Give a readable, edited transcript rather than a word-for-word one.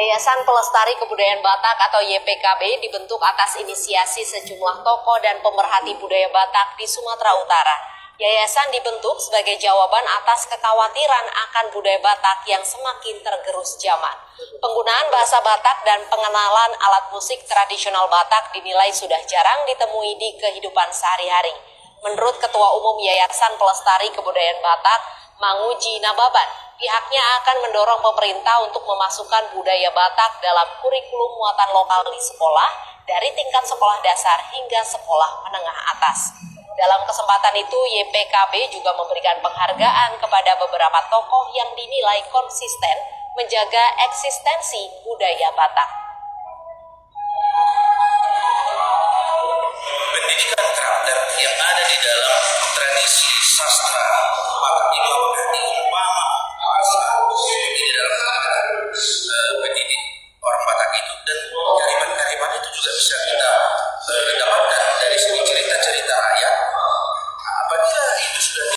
Yayasan Pelestari Kebudayaan Batak atau YPKB dibentuk atas inisiasi sejumlah tokoh dan pemerhati budaya Batak di Sumatera Utara. Yayasan dibentuk sebagai jawaban atas kekhawatiran akan budaya Batak yang semakin tergerus zaman. Penggunaan bahasa Batak dan pengenalan alat musik tradisional Batak dinilai sudah jarang ditemui di kehidupan sehari-hari. Menurut Ketua Umum Yayasan Pelestari Kebudayaan Batak, Manguji Nababan, pihaknya akan mendorong pemerintah untuk memasukkan budaya Batak dalam kurikulum muatan lokal di sekolah, dari tingkat sekolah dasar hingga sekolah menengah atas. Dalam kesempatan itu, YPKB juga memberikan penghargaan kepada beberapa tokoh yang dinilai konsisten menjaga eksistensi budaya Batak. Pendidikan karakter yang ada di dalam tradisi sastra